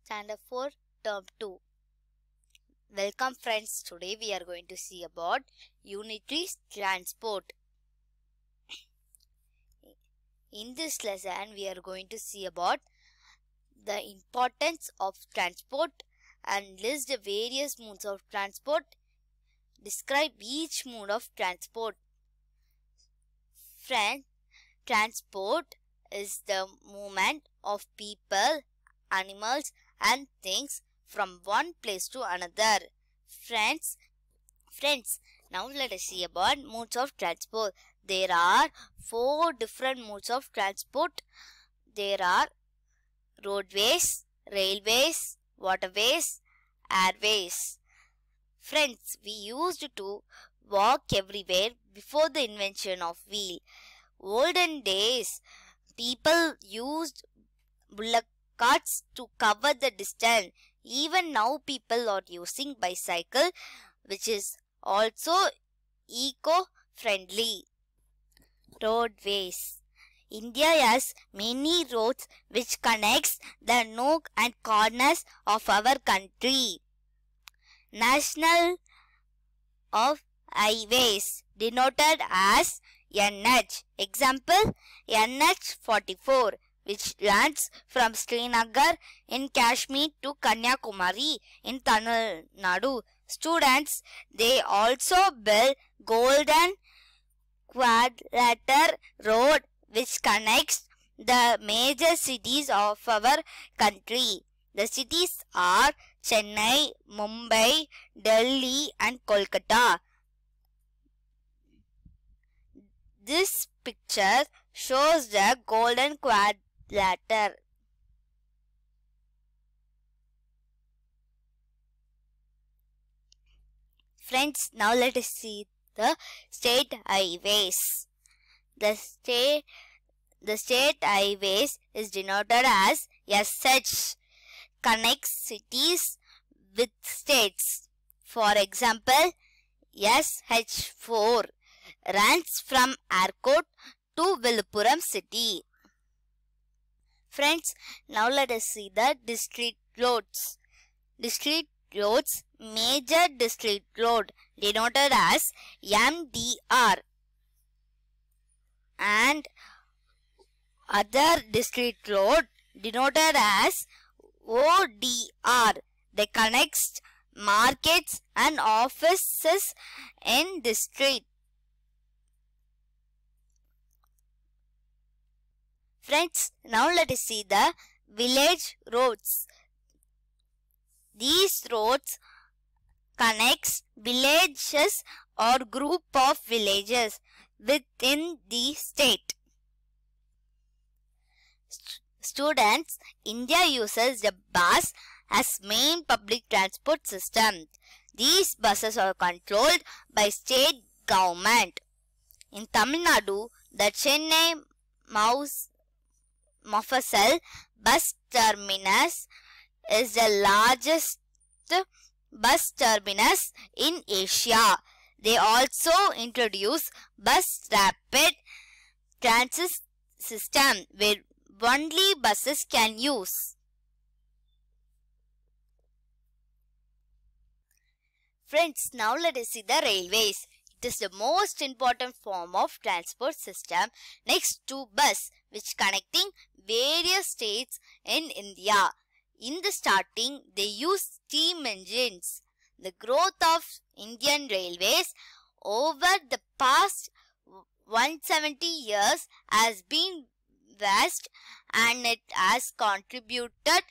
Standard 4 Term 2. Welcome friends, today we are going to see about unitary transport. In this lesson we are going to see about the importance of transport and list the various modes of transport. Describe each mode of transport. Friends, transport is the movement of people, animals and things from one place to another. Friends, now let us see about modes of transport. There are 4 different modes of transport. There are roadways, railways, waterways, airways. Friends, we used to walk everywhere before the invention of wheel. Olden days, people used bullock carts to cover the distance. Even now people are using bicycle, which is also eco-friendly. Roadways. India has many roads which connects the nook and corners of our country. National of highways denoted as NH. Example, NH 44. Which runs from Srinagar in Kashmir to Kanyakumari in Tamil Nadu. Students, they also built Golden Quadrilateral Road which connects the major cities of our country. The cities are Chennai, Mumbai, Delhi and Kolkata. This picture shows the Golden Quadrilateral. Friends, now let us see the state highways. The state highways is denoted as SH, connects cities with states. For example, SH4 runs from Airport to Viluppuram city. Friends, now let us see the district roads. District roads, major district road denoted as MDR and other district road denoted as ODR. They connect markets and offices in district. Friends, now let us see the village roads. These roads connects villages or group of villages within the state. Students, India uses the bus as main public transport system. These buses are controlled by state government. In Tamil Nadu, the Chennai Mofussil bus terminus is the largest bus terminus in Asia. They also introduce bus rapid transit system where only buses can use. Friends, now let us see the railways. It is the most important form of transport system next to bus, which connecting various states in India. In the starting, they used steam engines. The growth of Indian railways over the past 170 years has been vast and it has contributed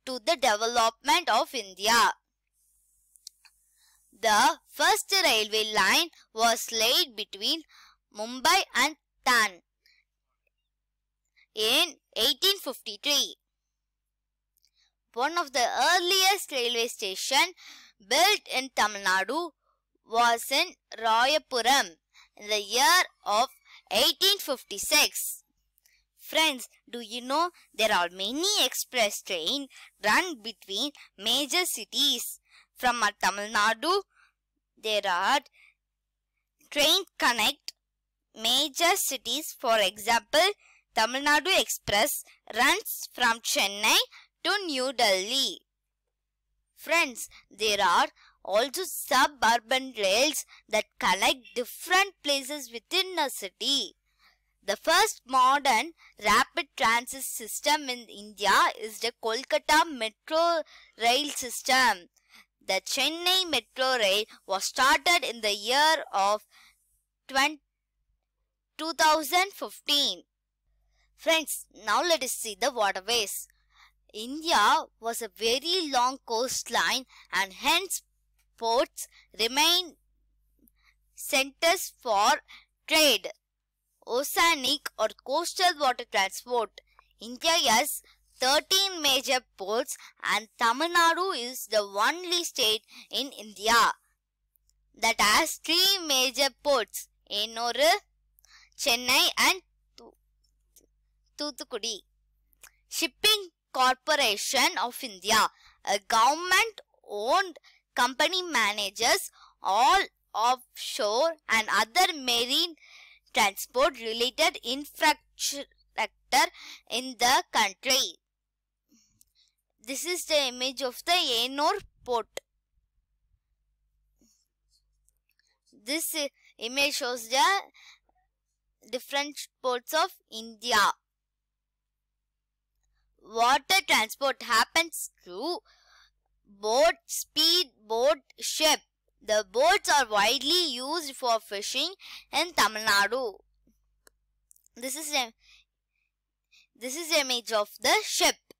to the development of India. The first railway line was laid between Mumbai and Thane in 1853. One of the earliest railway stations built in Tamil Nadu was in Rayapuram in the year of 1856. Friends, do you know there are many express trains run between major cities? From Tamil Nadu, there are trains connect major cities. For example, Tamil Nadu Express runs from Chennai to New Delhi. Friends, there are also suburban rails that connect different places within a city. The first modern rapid transit system in India is the Kolkata Metro Rail system. The Chennai Metro Rail was started in the year of 2015. Friends, now let us see the waterways. India was a very long coastline and hence ports remain centers for trade, oceanic or coastal water transport. India has 13 major ports and Tamil Nadu is the only state in India that has 3 major ports, Ennore, Chennai and Thoothukudi. Shipping Corporation of India, a government-owned company, manages all offshore and other marine transport-related infrastructure in the country. This is the image of the Ennore port. This image shows the different ports of India. Water transport happens through boat, speedboat, ship. The boats are widely used for fishing in Tamil Nadu. This is the image of the ship.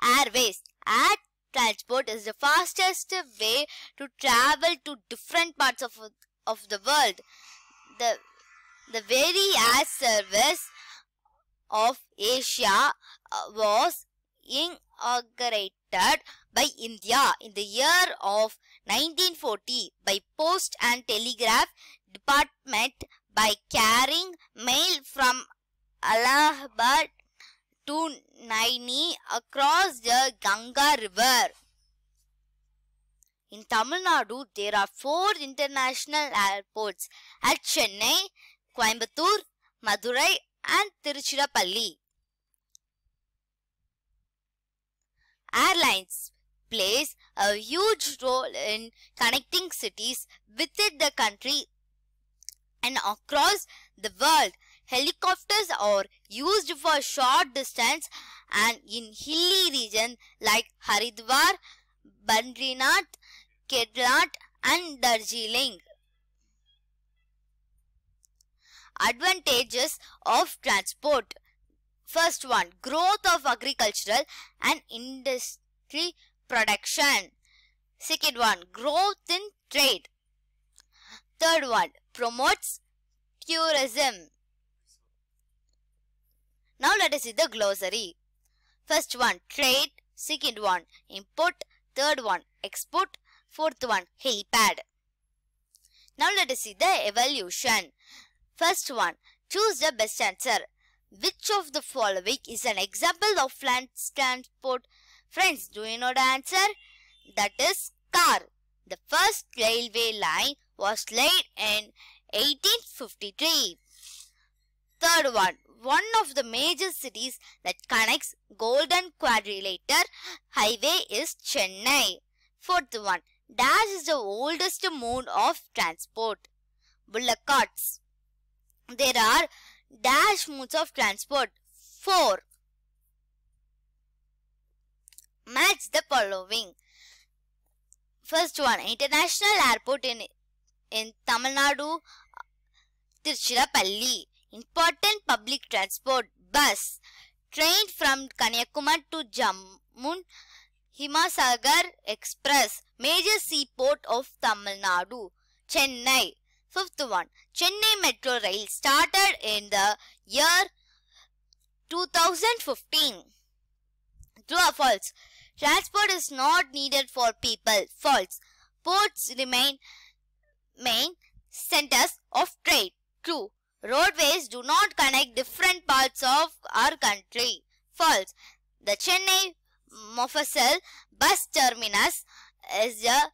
Airways. Air transport is the fastest way to travel to different parts of the world. The very air service of Asia was inaugurated by India in the year of 1940 by Post and Telegraph Department by carrying mail from Allahabad to Naini across the Ganga River. In Tamil Nadu, there are 4 international airports at Chennai, Coimbatore, Madurai and Tiruchirappalli. Airlines plays a huge role in connecting cities within the country and across the world. Helicopters are used for short distance and in hilly regions like Haridwar, Badrinath, Kedarnath and Darjeeling. Advantages of transport. First one, growth of agricultural and industry production. Second one, growth in trade. Third one, promotes tourism. Now let us see the glossary. First one, trade. Second one, import. Third one, export. Fourth one, helipad. Now let us see the evolution. First one, choose the best answer. Which of the following is an example of land transport? Friends, do you know the answer? That is car. The first railway line was laid in 1853. Third one of the major cities that connects Golden Quadrilateral Highway is Chennai. Fourth one, dash is the oldest mode of transport. Bullock carts. There are dash modes of transport. 4. Match the following. First one, international airport in Tamil Nadu, Tiruchirappalli. Important public transport, bus. Train from Kanyakumari to Jammu, Himasagar Express. Major seaport of Tamil Nadu, Chennai. Fifth one, Chennai Metro Rail started in the year 2015. True or false? Transport is not needed for people. False. Ports remain main centers of trade. True. Roadways do not connect different parts of our country. False. The Chennai Mofussil bus terminus is the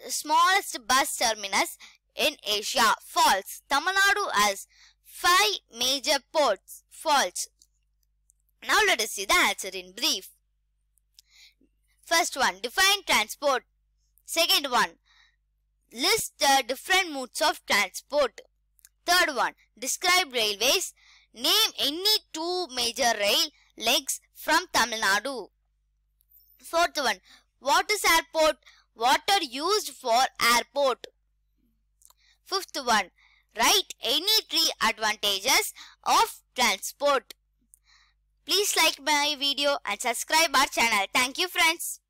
smallest bus terminus in Asia. False. Tamil Nadu has 5 major ports. False. Now let us see the answer in brief. First one, define transport. Second one, list the different modes of transport. Third one, describe railways. Name any two major rail links from Tamil Nadu. Fourth one, what is airport? What are used for airport? Fifth one, write any three advantages of transport. Please like my video and subscribe our channel. Thank you friends.